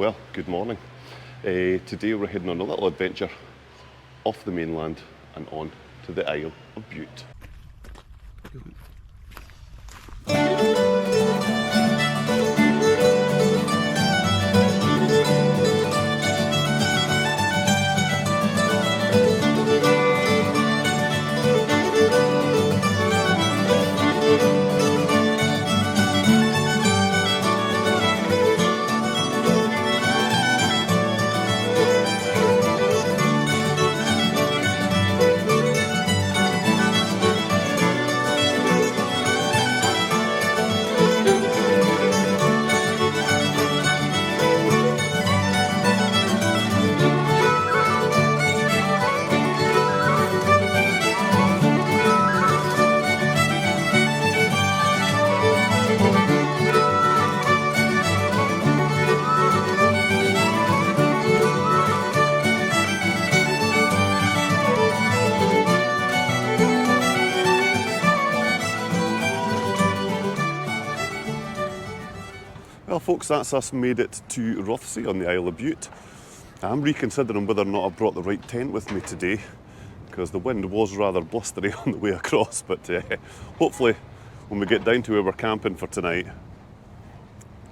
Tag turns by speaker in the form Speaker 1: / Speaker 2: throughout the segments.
Speaker 1: Well, good morning. Today we're heading on a little adventure off the mainland and on to the Isle of Bute. Well folks, that's us made it to Rothesay on the Isle of Bute. I'm reconsidering whether or not I've brought the right tent with me today because the wind was rather blustery on the way across, but hopefully when we get down to where we're camping for tonight,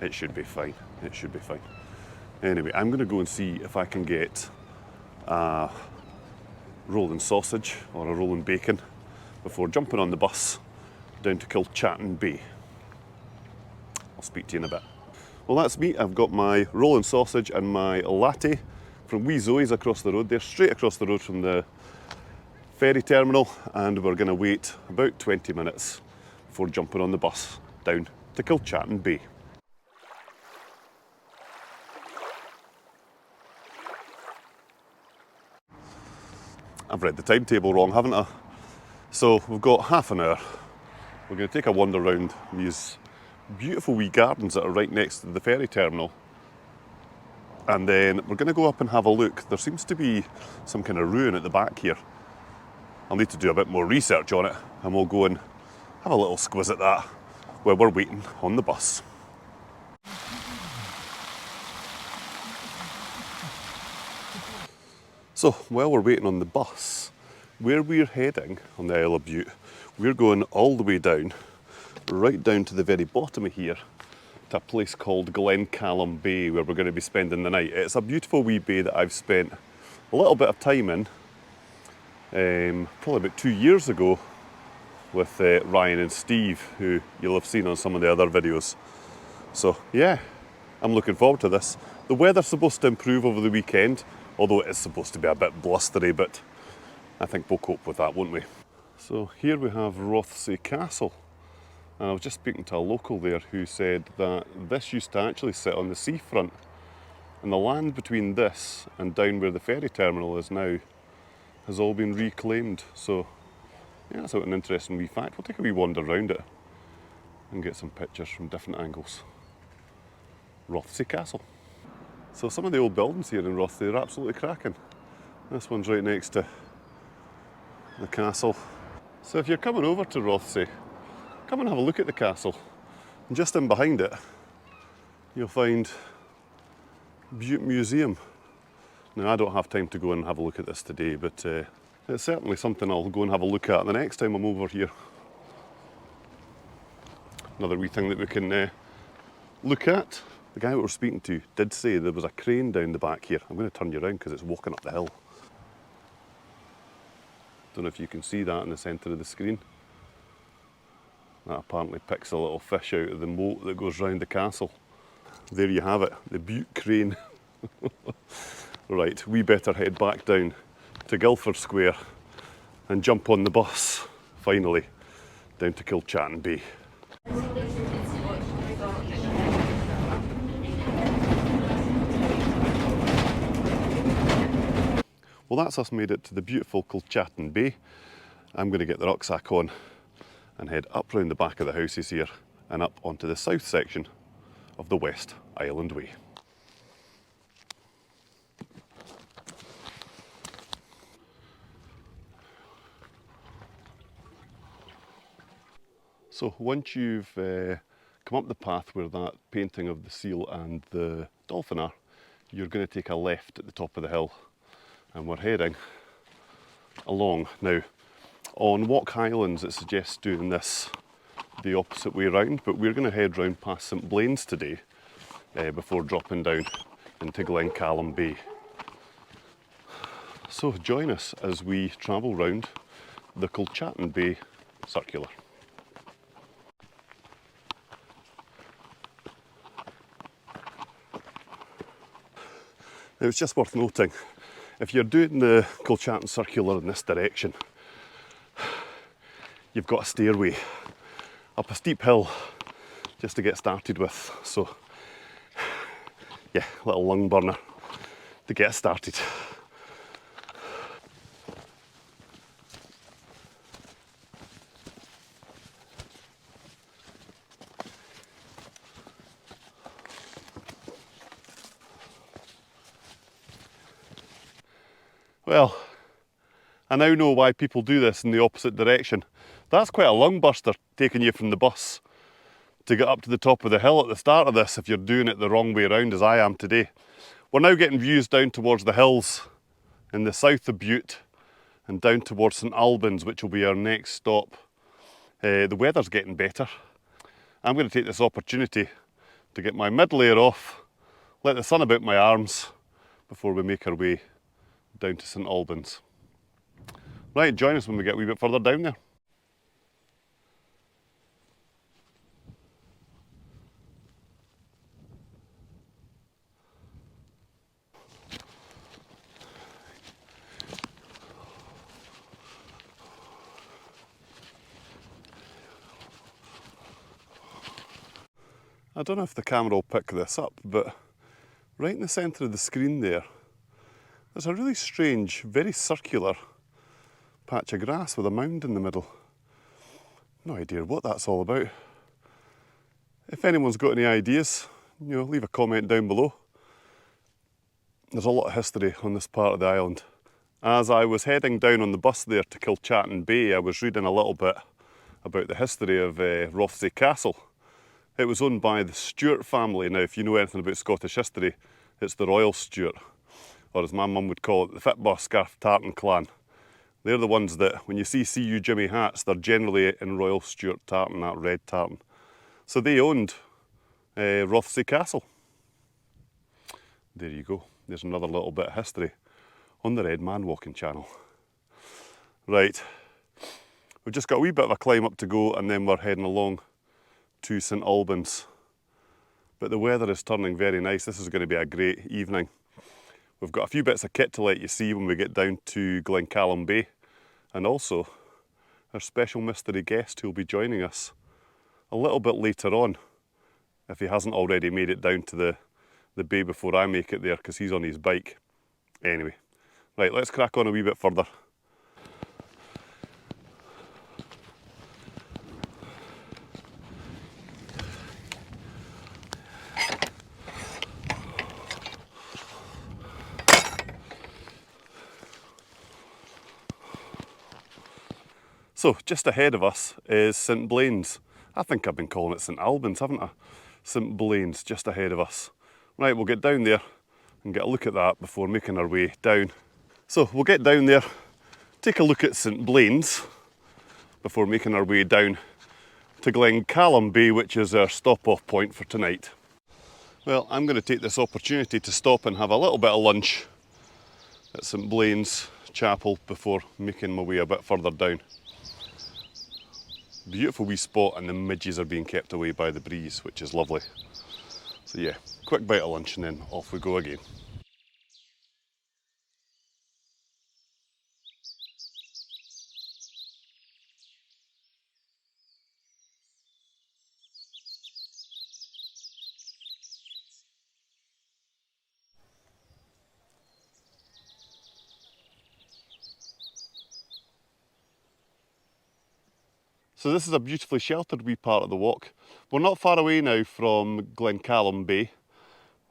Speaker 1: it should be fine. It should be fine. Anyway, I'm going to go and see if I can get a rolling sausage or a rolling bacon before jumping on the bus down to Kilchattan Bay. I'll speak to you in a bit. Well, that's me. I've got my rolling sausage and my latte from Wee Zoe's across the road. They're straight across the road from the ferry terminal, and we're going to wait about 20 minutes before jumping on the bus down to Kilchattan Bay. I've read the timetable wrong, haven't I? So we've got half an hour. We're going to take a wander around these beautiful wee gardens that are right next to the ferry terminal, and then we're going to go up and have a look. There seems to be some kind of ruin at the back here. I'll need to do a bit more research on it, and we'll go and have a little squiz at that while we're waiting on the bus. So while we're waiting on the bus, where we're heading on the Isle of Bute, we're going all the way down, right down to the very bottom of here, to a place called Glencallum Bay, where we're going to be spending the night. It's a beautiful wee bay that I've spent a little bit of time in, probably about 2 years ago, with Ryan and Steve, who you'll have seen on some of the other videos. So yeah, I'm looking forward to this. The weather's supposed to improve over the weekend, although it is supposed to be a bit blustery, but I think we'll cope with that, won't we? So here we have Rothesay Castle. And I was just speaking to a local there who said that this used to actually sit on the seafront, and the land between this and down where the ferry terminal is now has all been reclaimed. So yeah, that's an interesting wee fact. We'll take a wee wander around it and get some pictures from different angles. Rothesay Castle. So some of the old buildings here in Rothesay are absolutely cracking. This one's right next to the castle. So if you're coming over to Rothesay, come and have a look at the castle. And just in behind it, you'll find Bute Museum. Now, I don't have time to go and have a look at this today, but it's certainly something I'll go and have a look at the next time I'm over here. Another wee thing that we can look at. The guy we were speaking to did say there was a crane down the back here. I'm going to turn you around because it's walking up the hill. Don't know if you can see that in the centre of the screen. That apparently picks a little fish out of the moat that goes round the castle. There you have it, the Bute crane. Right, we better head back down to Guildford Square and jump on the bus, finally, down to Kilchattan Bay. Well, that's us made it to the beautiful Kilchattan Bay. I'm going to get the rucksack on and head up round the back of the houses here and up onto the south section of the West Island Way. So once you've come up the path where that painting of the seal and the dolphin are, you're going to take a left at the top of the hill, and we're heading along. Now, on Walk Highlands it suggests doing this the opposite way round, but we're going to head round past St Blane's today before dropping down into Glencallum Bay. So join us as we travel round the Kilchattan Bay Circular. Now, it's just worth noting, if you're doing the Kilchattan Circular in this direction, you've got a stairway up a steep hill just to get started with. So yeah, little lung burner to get started. Well, I now know why people do this in the opposite direction. That's quite a lung burster taking you from the bus to get up to the top of the hill at the start of this if you're doing it the wrong way around as I am today. We're now getting views down towards the hills in the south of Bute and down towards St Albans, which will be our next stop. The weather's getting better. I'm going to take this opportunity to get my mid layer off, let the sun about my arms before we make our way down to St Albans. Right, join us when we get a wee bit further down there. I don't know if the camera will pick this up, but right in the centre of the screen there, there's a really strange, very circular patch of grass with a mound in the middle. No idea what that's all about. If anyone's got any ideas, leave a comment down below. There's a lot of history on this part of the island. As I was heading down on the bus there to Kilchattan Bay, I was reading a little bit about the history of Rothesay Castle. It was owned by the Stuart family. Now, if you know anything about Scottish history, it's the Royal Stuart, or as my mum would call it, the Fitba Scarf Tartan clan. They're the ones that, when you see CU Jimmy hats, they're generally in Royal Stuart tartan, that red tartan. So they owned Rothesay Castle. There you go. There's another little bit of history on the Red Man Walking channel. Right, we've just got a wee bit of a climb up to go, and then we're heading along to St Albans. But the weather is turning very nice. This is going to be a great evening. We've got a few bits of kit to let you see when we get down to Glencallum Bay, and also our special mystery guest who will be joining us a little bit later on, if he hasn't already made it down to the bay before I make it there, because he's on his bike. Anyway, right, let's crack on a wee bit further. So just ahead of us is St Blane's. I think I've been calling it St Albans, haven't I? St Blane's just ahead of us. Right, we'll get down there and get a look at that before making our way down. So we'll get down there, take a look at St Blane's before making our way down to Glencallum Bay, which is our stop-off point for tonight. Well, I'm going to take this opportunity to stop and have a little bit of lunch at St Blane's Chapel before making my way a bit further down. Beautiful wee spot, and the midges are being kept away by the breeze, which is lovely. So yeah, quick bite of lunch and then off we go again. So this is a beautifully sheltered wee part of the walk. We're not far away now from Glencallum Bay,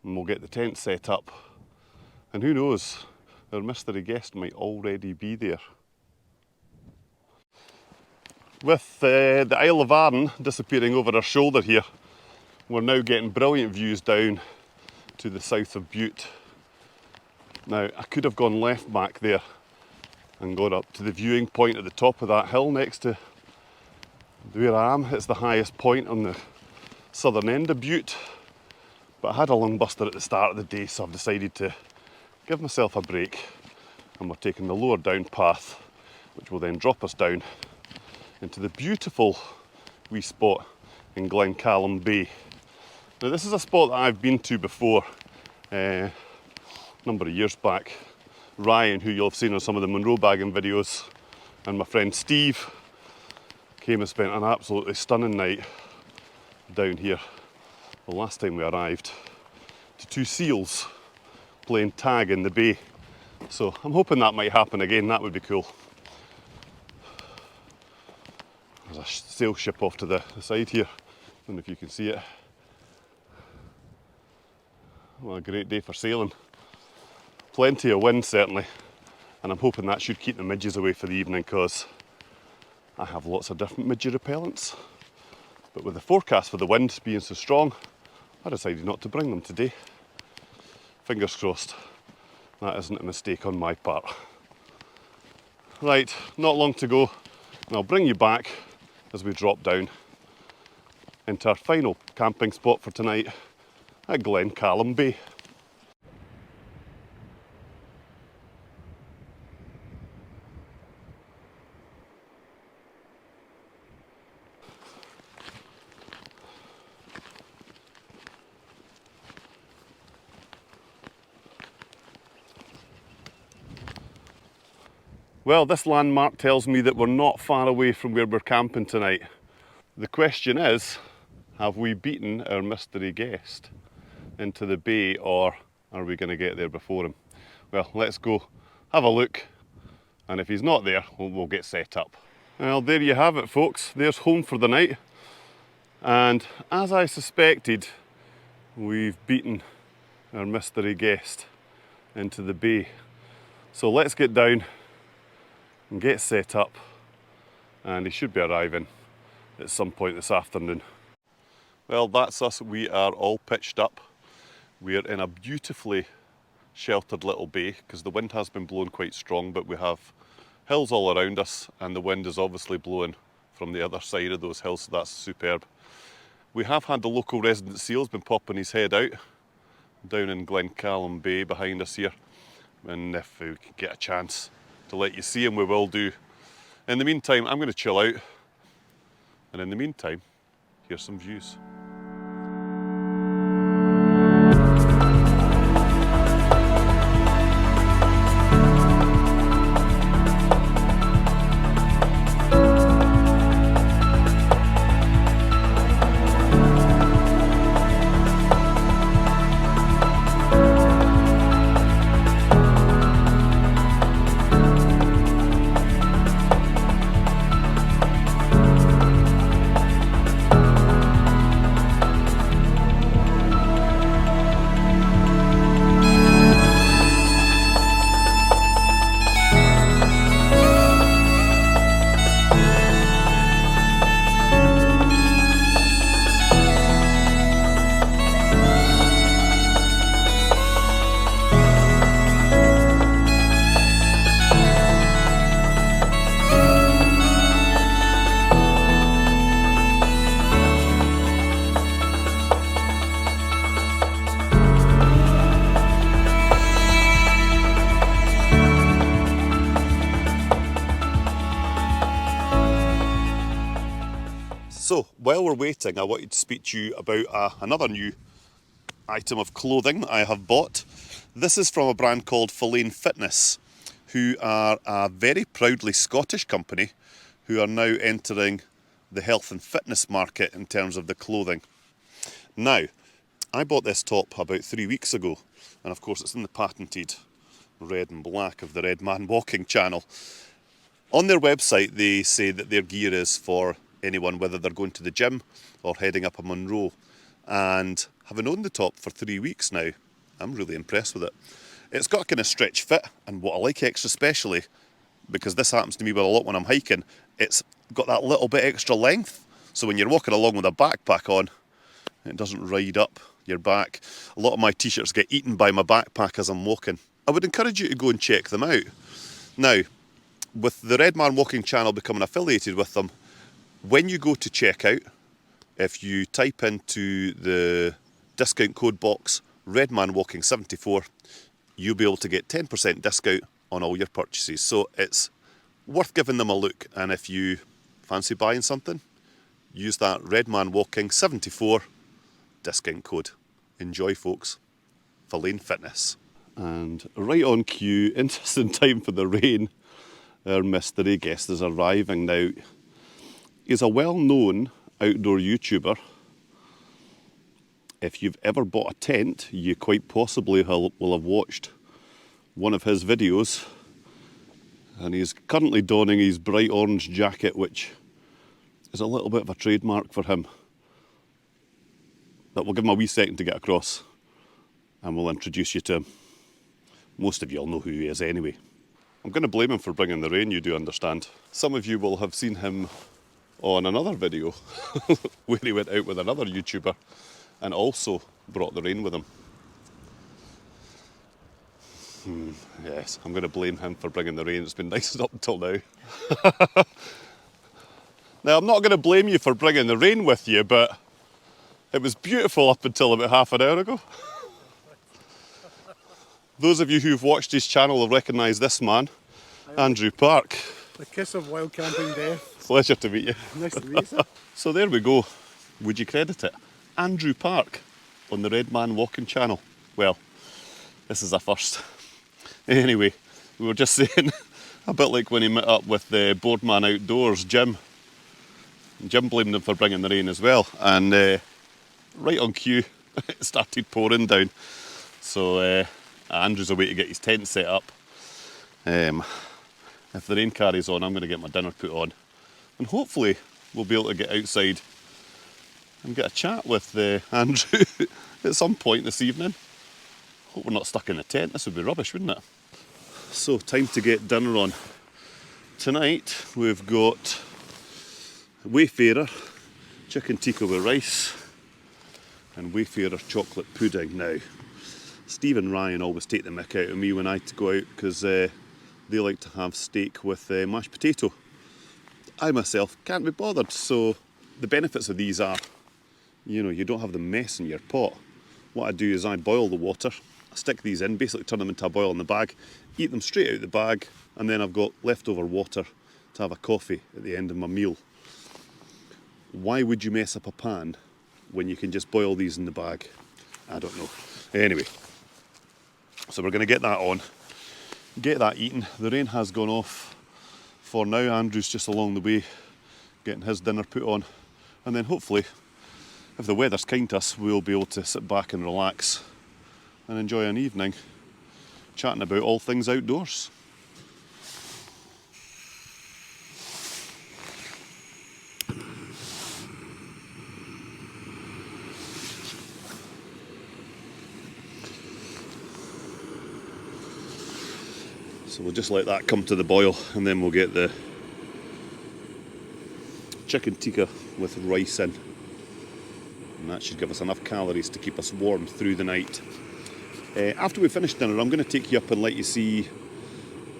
Speaker 1: and we'll get the tent set up. And who knows, our mystery guest might already be there. With the Isle of Arran disappearing over our shoulder here, we're now getting brilliant views down to the south of Bute Now, I could have gone left back there and gone up to the viewing point at the top of that hill next to where I am. It's the highest point on the southern end of Bute. But I had a lung buster at the start of the day, so I've decided to give myself a break, and we're taking the lower down path, which will then drop us down into the beautiful wee spot in Glencallum Bay. Now, this is a spot that I've been to before, a number of years back. Ryan, who you'll have seen on some of the Monroe bagging videos, and my friend Steve came and spent an absolutely stunning night down here the last time we arrived to two seals playing tag in the bay. So I'm hoping that might happen again. That would be cool. There's a sail ship off to the side here. I don't know if you can see it. What a great day for sailing. Plenty of wind certainly, and I'm hoping that should keep the midges away for the evening, because I have lots of different midge repellents. But with the forecast for the wind being so strong, I decided not to bring them today. Fingers crossed that isn't a mistake on my part. Right, not long to go, and I'll bring you back as we drop down into our final camping spot for tonight at Glencallum Bay. Well, this landmark tells me that we're not far away from where we're camping tonight. The question is, have we beaten our mystery guest into the bay, or are we going to get there before him? Well, let's go have a look, and if he's not there, we'll get set up. Well, there you have it, folks. There's home for the night. And as I suspected, we've beaten our mystery guest into the bay. So let's get down and get set up, and he should be arriving at some point this afternoon. Well, that's us. We are all pitched up. We're in a beautifully sheltered little bay, because the wind has been blowing quite strong, but we have hills all around us, and the wind is obviously blowing from the other side of those hills, so that's superb. We have had the local resident seal's been popping his head out down in Glencallum Bay behind us here, and if we can get a chance to let you see him, we will do. In the meantime, I'm going to chill out, and in the meantime, here's some views. So, while we're waiting, I wanted to speak to you about another new item of clothing I have bought. This is from a brand called Blane Fitness, who are a very proudly Scottish company who are now entering the health and fitness market in terms of the clothing. Now, I bought this top about 3 weeks ago, and of course it's in the patented red and black of the Red Man Walking channel. On their website they say that their gear is for anyone, whether they're going to the gym or heading up a Monroe. And having owned the top for 3 weeks now, I'm really impressed with it. It's got a kind of stretch fit, and what I like extra especially, because this happens to me a lot when I'm hiking, it's got that little bit extra length. So when you're walking along with a backpack on, it doesn't ride up your back. A lot of my t-shirts get eaten by my backpack as I'm walking. I would encourage you to go and check them out. Now, with the Red Man Walking channel becoming affiliated with them, when you go to checkout, if you type into the discount code box Redman Walking 74, you'll be able to get 10% discount on all your purchases. So it's worth giving them a look, and if you fancy buying something, use that Redman Walking 74 discount code. Enjoy, folks. Blane Fitness. And right on cue, interesting time for the rain. Our mystery guest is arriving now. He's a well-known outdoor YouTuber. If you've ever bought a tent, you quite possibly will have watched one of his videos. And he's currently donning his bright orange jacket, which is a little bit of a trademark for him. But we'll give him a wee second to get across, and we'll introduce you to him. Most of you all know who he is anyway. I'm going to blame him for bringing the rain, you do understand. Some of you will have seen him on another video where he went out with another YouTuber and also brought the rain with him. Yes, I'm going to blame him for bringing the rain. It's been nice up until now. Now, I'm not going to blame you for bringing the rain with you, but it was beautiful up until about half an hour ago. Those of you who've watched his channel will recognise this man, Andrew Park.
Speaker 2: The kiss of wild camping death.
Speaker 1: Pleasure to meet you.
Speaker 2: Nice to meet you.
Speaker 1: So there we go. Would you credit it? Andrew Park on the Red Man Walking channel. Well, this is a first. Anyway, we were just saying, a bit like when he met up with the Boardman Outdoors, Jim. Jim blamed him for bringing the rain as well. And right on cue, it started pouring down. So Andrew's away to get his tent set up. If the rain carries on, I'm going to get my dinner put on. And hopefully we'll be able to get outside and get a chat with Andrew at some point this evening. Hope we're not stuck in a tent. This would be rubbish, wouldn't it? So, time to get dinner on. Tonight we've got Wayfarer chicken tikka with rice and Wayfarer chocolate pudding. Now, Steve and Ryan always take the mick out of me when I go out because they like to have steak with mashed potato. I myself can't be bothered, so the benefits of these are, you know, you don't have the mess in your pot. What I do is I boil the water, I stick these in, basically turn them into a boil in the bag, eat them straight out of the bag, and then I've got leftover water to have a coffee at the end of my meal. Why would you mess up a pan when you can just boil these in the bag? I don't know. Anyway, so we're going to get that on, get that eaten. The rain has gone off for now. Andrew's just along the way getting his dinner put on, and then hopefully, if the weather's kind to us, we'll be able to sit back and relax and enjoy an evening chatting about all things outdoors. So we'll just let that come to the boil, and then we'll get the chicken tikka with rice in. And that should give us enough calories to keep us warm through the night. After we finish dinner, I'm going to take you up and let you see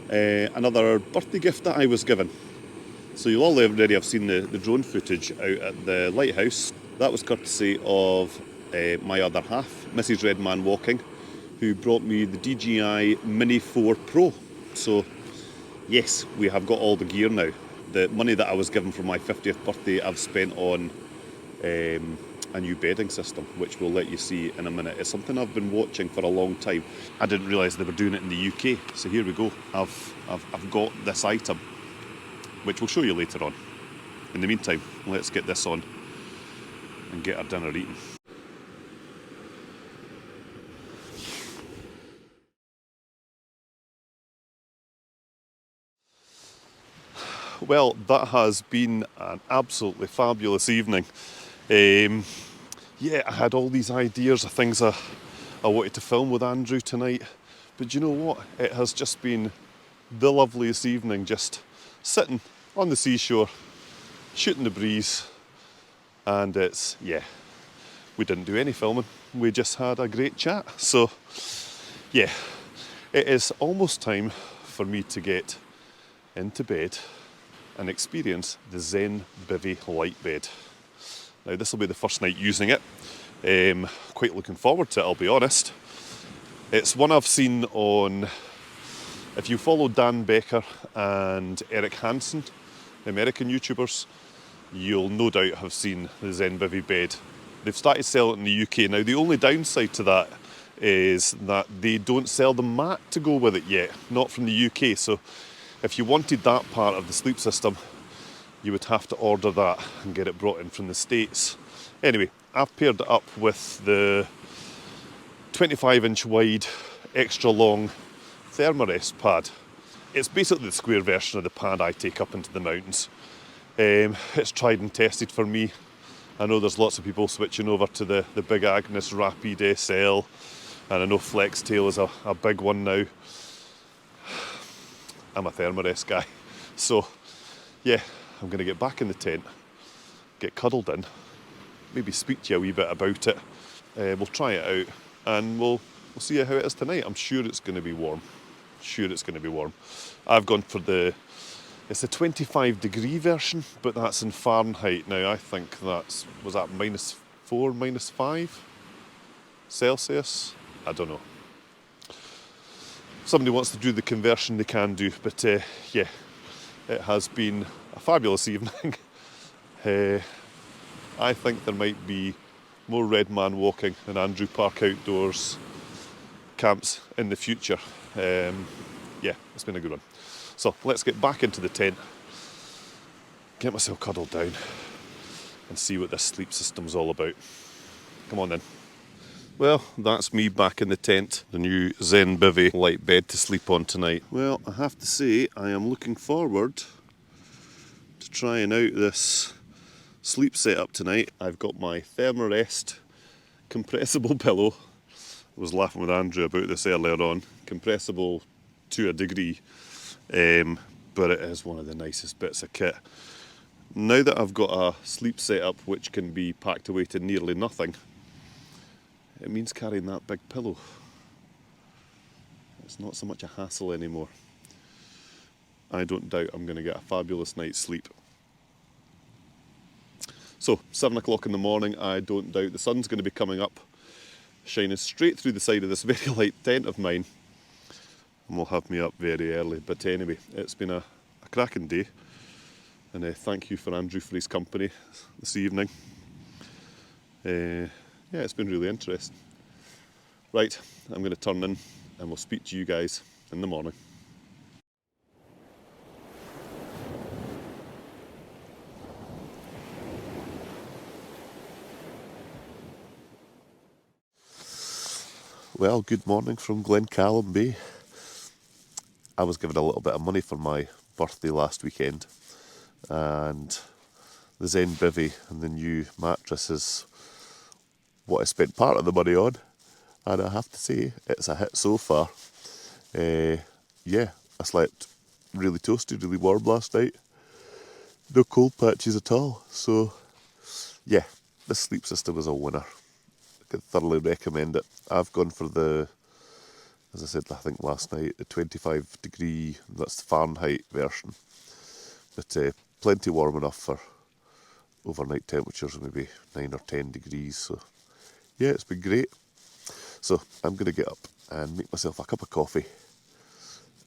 Speaker 1: another birthday gift that I was given. So you'll already have seen the drone footage out at the lighthouse. That was courtesy of my other half, Mrs. Redman Walking, who brought me the DJI Mini 4 Pro. So yes, we have got all the gear now. The money that I was given for my 50th birthday I've spent on a new bedding system, which we'll let you see in a minute. It's something I've been watching for a long time. I didn't realise they were doing it in the UK, so here we go. I've got this item, which we'll show you later on. In the meantime, let's get this on and get our dinner eaten. Well, that has been an absolutely fabulous evening. Yeah, I had all these ideas of things I wanted to film with Andrew tonight, but you know what? It has just been the loveliest evening, just sitting on the seashore, shooting the breeze, and yeah, we didn't do any filming, we just had a great chat. So yeah, It is almost time for me to get into bed and experience the Zen Bivy light bed. Now this will be the first night using it. Quite looking forward to it, I'll be honest. It's one I've seen on, if you follow Dan Becker and Eric Hansen, the American YouTubers, you'll no doubt have seen the Zen Bivy bed. They've started selling it in the UK. Now the only downside to that is that they don't sell the mat to go with it yet, not from the UK. So if you wanted that part of the sleep system, you would have to order that and get it brought in from the States. Anyway, I've paired it up with the 25-inch wide, extra long Thermarest pad. It's basically the square version of the pad I take up into the mountains. It's tried and tested for me. I know there's lots of people switching over to the Big Agnes Rapid SL, and I know Flextail is a big one now. I'm a Thermarest guy. So yeah, I'm going to get back in the tent, get cuddled in, maybe speak to you a wee bit about it. We'll try it out and we'll see how it is tonight. I'm sure it's going to be warm. I've gone for it's a 25-degree version, but that's in Fahrenheit. Now I think was that -4, -5 Celsius? I don't know. If somebody wants to do the conversion, they can do, but yeah, it has been a fabulous evening. I think there might be more Red Man Walking and Andrew Park Outdoors camps in the future. Yeah, it's been a good one. So let's get back into the tent, get myself cuddled down and see what this sleep system's all about. Come on then. Well, that's me back in the tent, the new Zen Bivy light bed to sleep on tonight. Well, I have to say, I am looking forward to trying out this sleep setup tonight. I've got my Thermarest compressible pillow. I was laughing with Andrew about this earlier on. Compressible to a degree, but it is one of the nicest bits of kit. Now that I've got a sleep setup which can be packed away to nearly nothing, it means carrying that big pillow. It's not so much a hassle anymore. I don't doubt I'm going to get a fabulous night's sleep. So, 7 o'clock in the morning, I don't doubt the sun's going to be coming up, shining straight through the side of this very light tent of mine, and will have me up very early. But anyway, it's been a cracking day, and thank you for Andrew for his company this evening. Yeah, it's been really interesting. Right, I'm going to turn in and we'll speak to you guys in the morning. Well, good morning from Glencallum Bay. I was given a little bit of money for my birthday last weekend, and the Zen Bivy and the new mattress is what I spent part of the money on, and I have to say it's a hit so far. Yeah, I slept really toasty, really warm last night. No cold patches at all. So yeah, this sleep system is a winner. I could thoroughly recommend it. I've gone for as I said, I think last night, the 25-degree, that's the Fahrenheit version, but plenty warm enough for overnight temperatures, maybe 9 or 10 degrees. So yeah, it's been great. So I'm going to get up and make myself a cup of coffee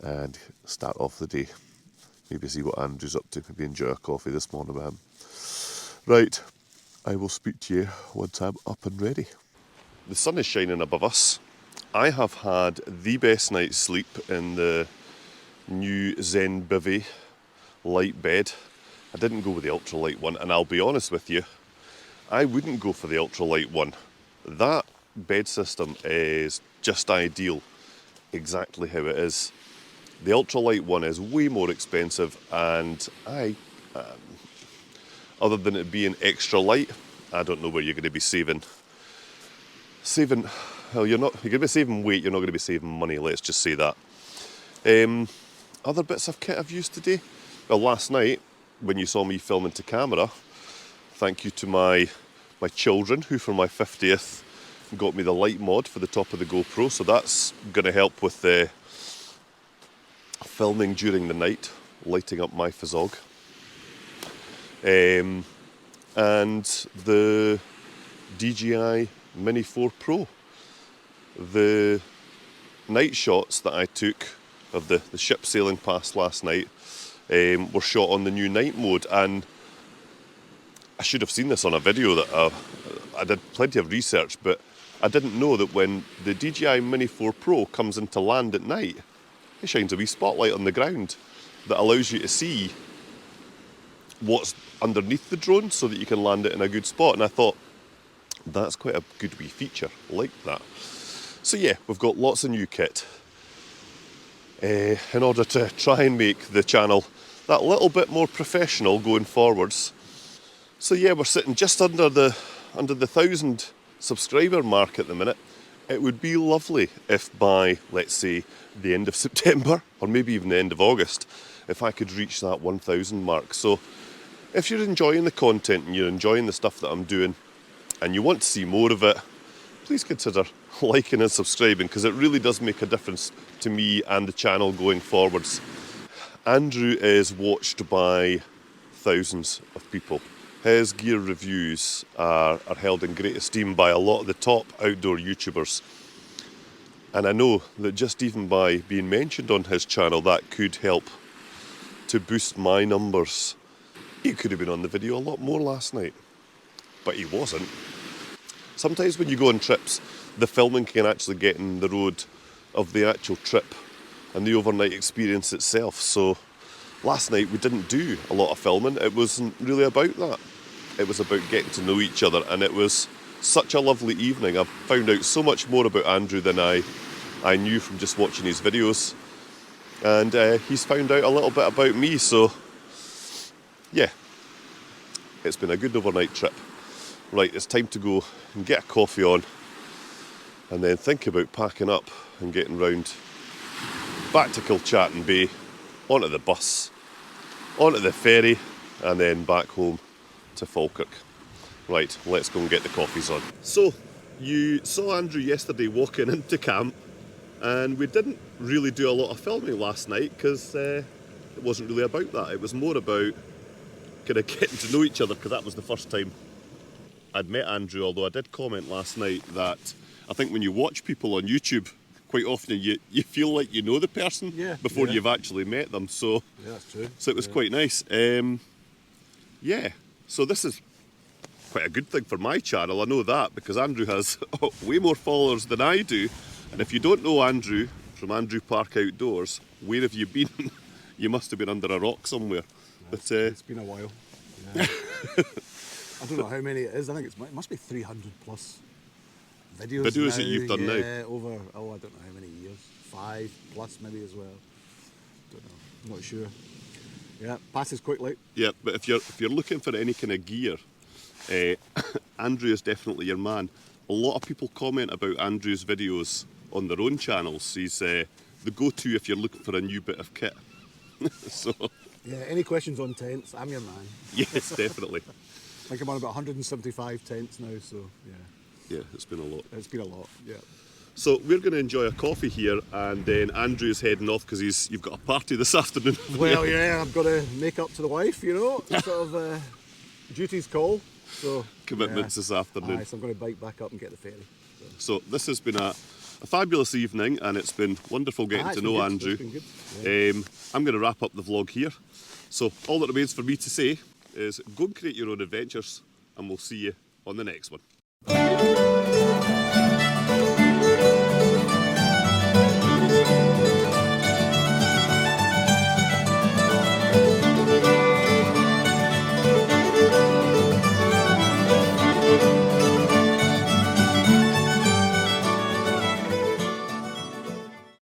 Speaker 1: and start off the day. Maybe see what Andrew's up to, maybe enjoy a coffee this morning with him. Right, I will speak to you once I'm up and ready. The sun is shining above us. I have had the best night's sleep in the new Zen Bivy light bed. I didn't go with the ultralight one, and I'll be honest with you, I wouldn't go for the ultralight one. That bed system is just ideal, exactly how it is. The ultralight one is way more expensive, and other than it being extra light, I don't know where you're going to be saving. Well, you're going to be saving weight, you're not going to be saving money, let's just say that. Other bits of kit I've used today. Well, last night, when you saw me filming to camera, thank you to my children, who for my 50th got me the light mod for the top of the GoPro, so that's going to help with filming during the night, lighting up my Fizzog. And the DJI Mini 4 Pro. The night shots that I took of the ship sailing past last night were shot on the new night mode, and I should have seen this on a video that I did plenty of research, but I didn't know that when the DJI Mini 4 Pro comes into land at night, it shines a wee spotlight on the ground that allows you to see what's underneath the drone so that you can land it in a good spot. And I thought, that's quite a good wee feature, like that. So yeah, we've got lots of new kit in order to try and make the channel that little bit more professional going forwards. So yeah, we're sitting just under the 1,000 subscriber mark at the minute. It would be lovely if by, let's say, the end of September, or maybe even the end of August, if I could reach that 1,000 mark. So if you're enjoying the content and you're enjoying the stuff that I'm doing and you want to see more of it, please consider liking and subscribing, because it really does make a difference to me and the channel going forwards. Andrew is watched by thousands of people. His gear reviews are held in great esteem by a lot of the top outdoor YouTubers. And I know that just even by being mentioned on his channel, that could help to boost my numbers. He could have been on the video a lot more last night, but he wasn't. Sometimes when you go on trips, the filming can actually get in the road of the actual trip and the overnight experience itself. So last night we didn't do a lot of filming. It wasn't really about that. It was about getting to know each other, and it was such a lovely evening. I've found out so much more about Andrew than I knew from just watching his videos, and he's found out a little bit about me. So yeah, it's been a good overnight trip. Right, it's time to go and get a coffee on and then think about packing up and getting round back to Kilchattan Bay, onto the bus, onto the ferry, and then back home to Falkirk. Right, let's go and get the coffees on. So, you saw Andrew yesterday walking into camp, and we didn't really do a lot of filming last night because it wasn't really about that. It was more about kind of getting to know each other, because that was the first time I'd met Andrew, although I did comment last night that I think when you watch people on YouTube, quite often you feel like you know the person before you've actually met them. So
Speaker 2: Yeah, that's true.
Speaker 1: So it was quite nice. Yeah, so this is quite a good thing for my channel, I know that, because Andrew has way more followers than I do. And if you don't know Andrew from Andrew Park Outdoors, where have you been? You must have been under a rock somewhere. But
Speaker 2: It's been a while. Yeah. I don't know how many it is. I think it must be 300 plus videos now.
Speaker 1: That you've done now.
Speaker 2: Yeah, over, I don't know how many years. 5 plus maybe as well. Don't know, I'm not sure. Yeah, passes quickly.
Speaker 1: Yeah, but if you're looking for any kind of gear, Andrew is definitely your man. A lot of people comment about Andrew's videos on their own channels. He's the go-to if you're looking for a new bit of kit. So
Speaker 2: Yeah, any questions on tents, I'm your man.
Speaker 1: yes, definitely.
Speaker 2: I think I'm on about 175 tents now, so yeah.
Speaker 1: Yeah, it's been a lot.
Speaker 2: It's been a lot, yeah.
Speaker 1: So we're going to enjoy a coffee here, and then Andrew's heading off because you've got a party this afternoon.
Speaker 2: Well, yeah, I've got to make up to the wife, you know, sort of duties call. So
Speaker 1: Commitments this afternoon.
Speaker 2: Aye, so I'm going to bike back up and get the ferry.
Speaker 1: So this has been a fabulous evening, and it's been wonderful getting to know Andrew.
Speaker 2: It's been good. Yeah.
Speaker 1: I'm going to wrap up the vlog here. So all that remains for me to say is go and create your own adventures, and we'll see you on the next one.